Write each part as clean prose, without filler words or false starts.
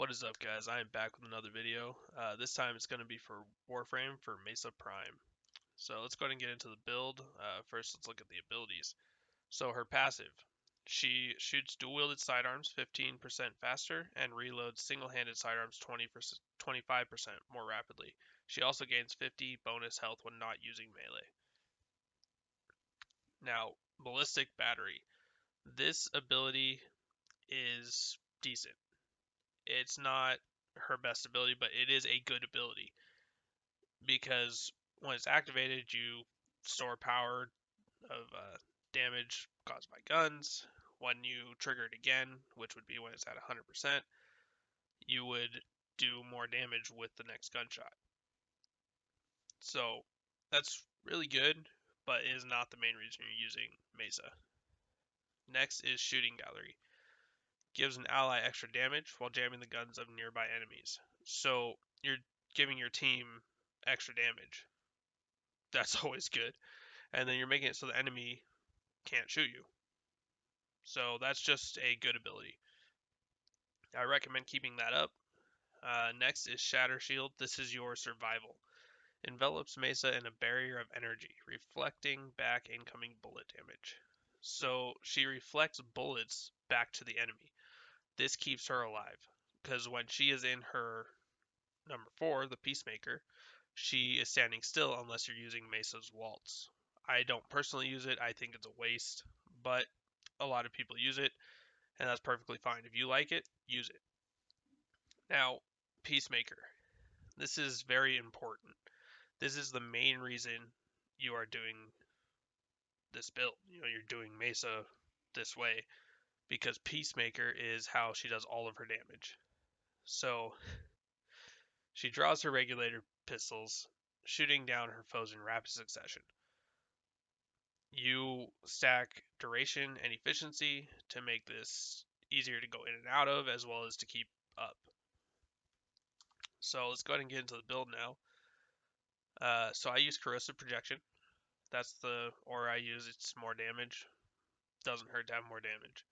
What is up, guys? I am back with another video. This time it's going to be for Warframe for Mesa Prime. So let's go ahead and get into the build. First, let's look at the abilities. So her passive. She shoots dual-wielded sidearms 15% faster and reloads single-handed sidearms 25% more rapidly. She also gains 50 bonus health when not using melee. Now, Ballistic Battery. This ability is decent. It's not her best ability, but it is a good ability because when it's activated, you store power of damage caused by guns. When you trigger it again, which would be when it's at 100%, you would do more damage with the next gunshot. So that's really good, but it is not the main reason you're using Mesa. Next is Shooting Gallery. Gives an ally extra damage while jamming the guns of nearby enemies. So you're giving your team extra damage. That's always good. And then you're making it so the enemy can't shoot you. So that's just a good ability. I recommend keeping that up. Next is Shatter Shield. This is your survival. Envelops Mesa in a barrier of energy, reflecting back incoming bullet damage. So she reflects bullets back to the enemy. This keeps her alive, because when she is in her number 4, the Peacemaker, she is standing still unless you're using Mesa's Waltz. I don't personally use it. I think it's a waste, but a lot of people use it, and that's perfectly fine. If you like it, use it. Now, Peacemaker. This is very important. This is the main reason you are doing this build. You're doing Mesa this way because Peacemaker is how she does all of her damage. So, she draws her regulator pistols, shooting down her foes in rapid succession. You stack duration and efficiency to make this easier to go in and out of, as well as to keep up. So let's go ahead and get into the build now. So I use Corrosive Projection. That's the aura I use. It's more damage. Doesn't hurt to have more damage.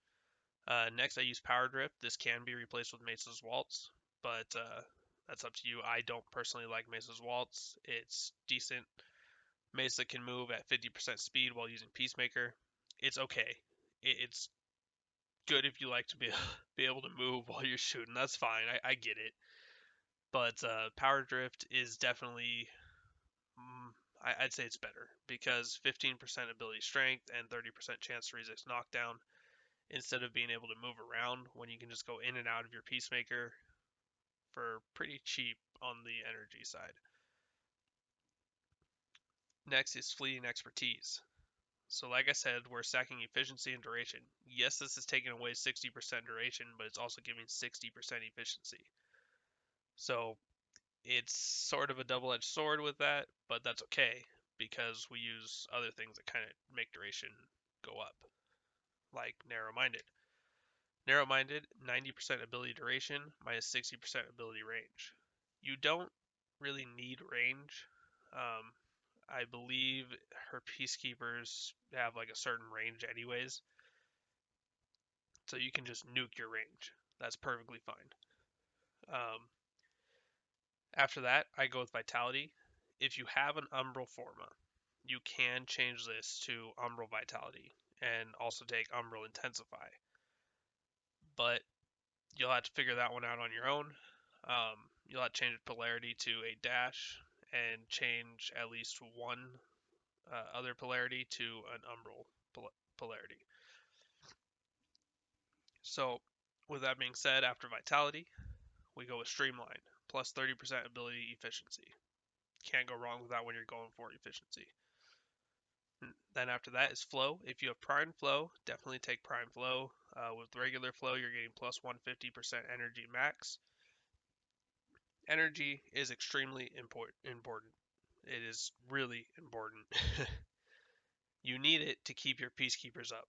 Next, I use Power Drift. This can be replaced with Mesa's Waltz, but that's up to you. I don't personally like Mesa's Waltz. It's decent. Mesa can move at 50% speed while using Peacemaker. It's okay. It's good if you like to be able to move while you're shooting. That's fine. I get it. But Power Drift is definitely, I'd say it's better because 15% ability strength and 30% chance to resist knockdown instead of being able to move around when you can just go in and out of your Peacemaker for pretty cheap on the energy side. Next is Fleeting Expertise. So like I said, we're stacking efficiency and duration. Yes, this is taking away 60% duration, but it's also giving 60% efficiency. So it's sort of a double-edged sword with that, but that's okay because we use other things that kind of make duration go up, like Narrow-Minded. Narrow-Minded, 90% ability duration minus 60% ability range. You don't really need range. I believe her Peacekeepers have like a certain range anyways. So you can just nuke your range. That's perfectly fine. After that, I go with Vitality. If you have an Umbral Forma, you can change this to Umbral Vitality and also take Umbral Intensify. But you'll have to figure that one out on your own. You'll have to change polarity to a dash and change at least one other polarity to an Umbral polarity. So, with that being said, after Vitality, we go with Streamline, plus 30% ability efficiency. Can't go wrong with that when you're going for efficiency. Then after that is Flow. If you have Prime Flow, definitely take Prime Flow. With regular Flow, you're getting plus 150% energy max. Energy is extremely important. It is really important. You need it to keep your Peacekeepers up.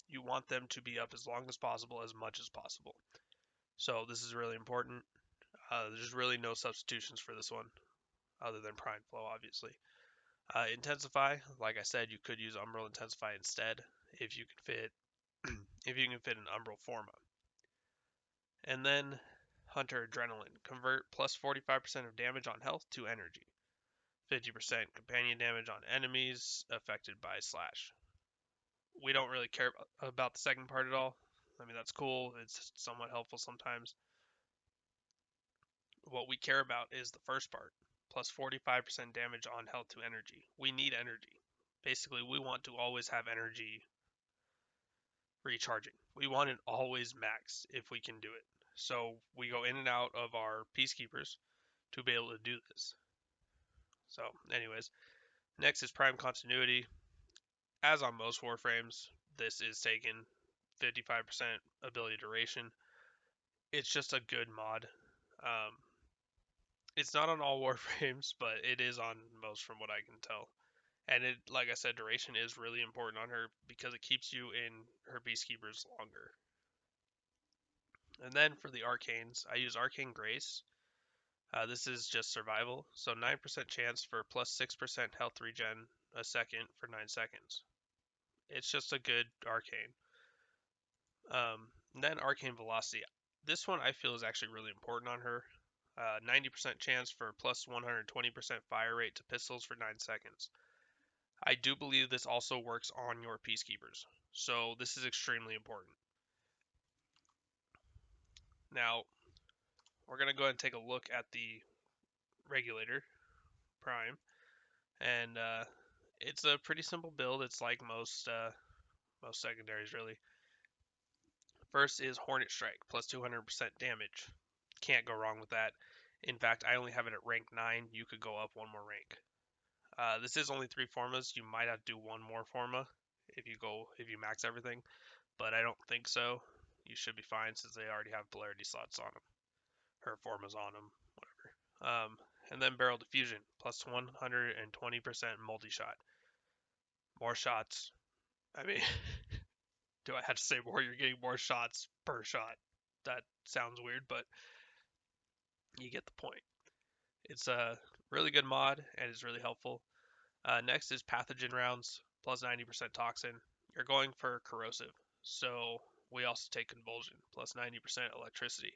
You want them to be up as long as possible, as much as possible. So this is really important. There's really no substitutions for this one, other than Prime Flow, obviously. Intensify, like I said, you could use Umbral Intensify instead if you can fit an Umbral Forma. And then Hunter Adrenaline. Convert plus 45% of damage on health to energy. 50% companion damage on enemies affected by slash. We don't really care about the second part at all. I mean, that's cool. It's somewhat helpful sometimes. What we care about is the first part. Plus 45% damage on health to energy. We need energy. Basically, we want to always have energy recharging. We want it always maxed if we can do it. So we go in and out of our peacekeepers to be able to do this. So anyways, next is Prime Continuity. As on most Warframes, this is taken 55% ability duration. It's just a good mod. It's not on all Warframes, but it is on most from what I can tell. And it, like I said, duration is really important on her because it keeps you in her Peacekeepers longer. And then for the Arcanes, I use Arcane Grace. This is just survival, so 9% chance for plus 6% health regen a second for 9 seconds. It's just a good Arcane. And then Arcane Velocity. This one I feel is actually really important on her. 90% chance for plus 120% fire rate to pistols for 9 seconds. I do believe this also works on your Peacekeepers, so this is extremely important. Now, we're going to go ahead and take a look at the Regulator Prime, and it's a pretty simple build. It's like most secondaries, really. First is Hornet Strike, plus 200% damage. Can't go wrong with that. In fact, I only have it at rank 9. You could go up one more rank. This is only 3 formas. You might have to do one more forma if you max everything, but I don't think so. You should be fine since they already have polarity slots on them. Her forma's on them, whatever. And then Barrel Diffusion, plus 120% multi-shot. More shots. I mean, do I have to say more? You're getting more shots per shot. That sounds weird, but you get the point. It's a really good mod and it's really helpful. Next is Pathogen Rounds, plus 90% Toxin. You're going for Corrosive, so we also take Convulsion, plus 90% Electricity.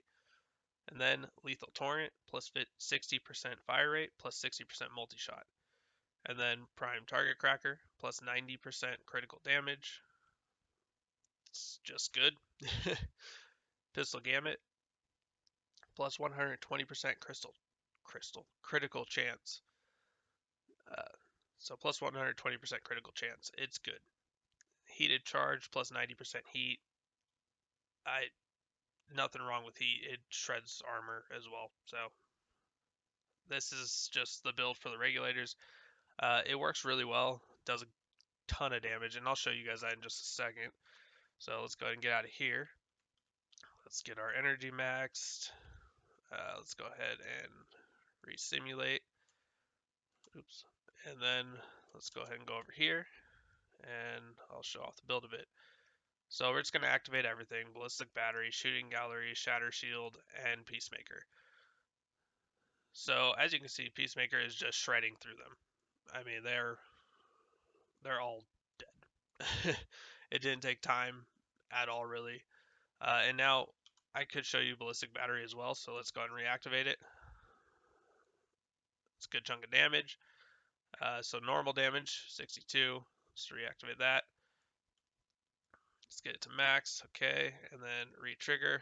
And then Lethal Torrent, plus 60% fire rate, plus 60% multi-shot. And then Prime Target Cracker, plus 90% critical damage. It's just good. Pistol Gamut, plus 120% critical chance. So plus 120% critical chance. It's good. Heated Charge, plus 90% heat. Nothing wrong with heat. It shreds armor as well. So this is just the build for the regulators. It works really well. Does a ton of damage, and I'll show you guys that in just a second. So let's go ahead and get out of here. Let's get our energy maxed. Let's go ahead and resimulate. Oops. And then let's go ahead and go over here, and I'll show off the build a bit. So we're just going to activate everything: Ballistic Battery, Shooting Gallery, Shatter Shield, and Peacemaker. So as you can see, Peacemaker is just shredding through them. I mean, they're all dead. It didn't take time at all, really. And now I could show you Ballistic Battery as well, so let's go ahead and reactivate it. It's a good chunk of damage. So normal damage, 62. Let's reactivate that. Let's get it to max, okay, and then re-trigger,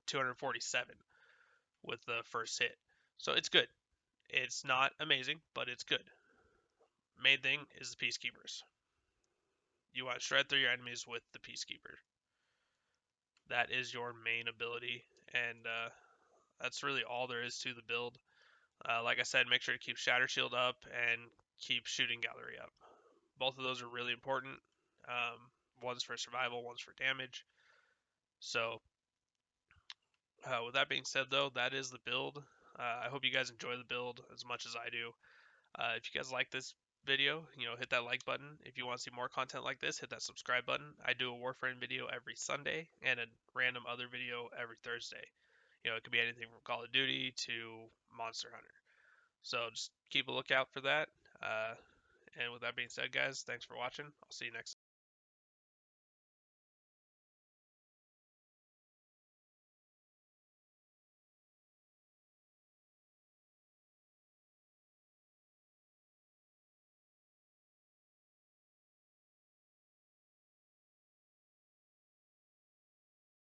247 with the first hit. So it's good. It's not amazing, but it's good. Main thing is the Peacekeepers. You want to shred through your enemies with the Peacekeeper. That is your main ability, and that's really all there is to the build. Like I said, make sure to keep Shatter Shield up and keep Shooting Gallery up. Both of those are really important. One's for survival, one's for damage. So with that being said, though, that is the build. I hope you guys enjoy the build as much as I do. If you guys like this video, hit that like button. If you want to see more content like this, hit that subscribe button. I do a Warframe video every Sunday and a random other video every Thursday. It could be anything from Call of Duty to Monster Hunter. So just keep a lookout for that. And with that being said, guys, thanks for watching. I'll see you next time.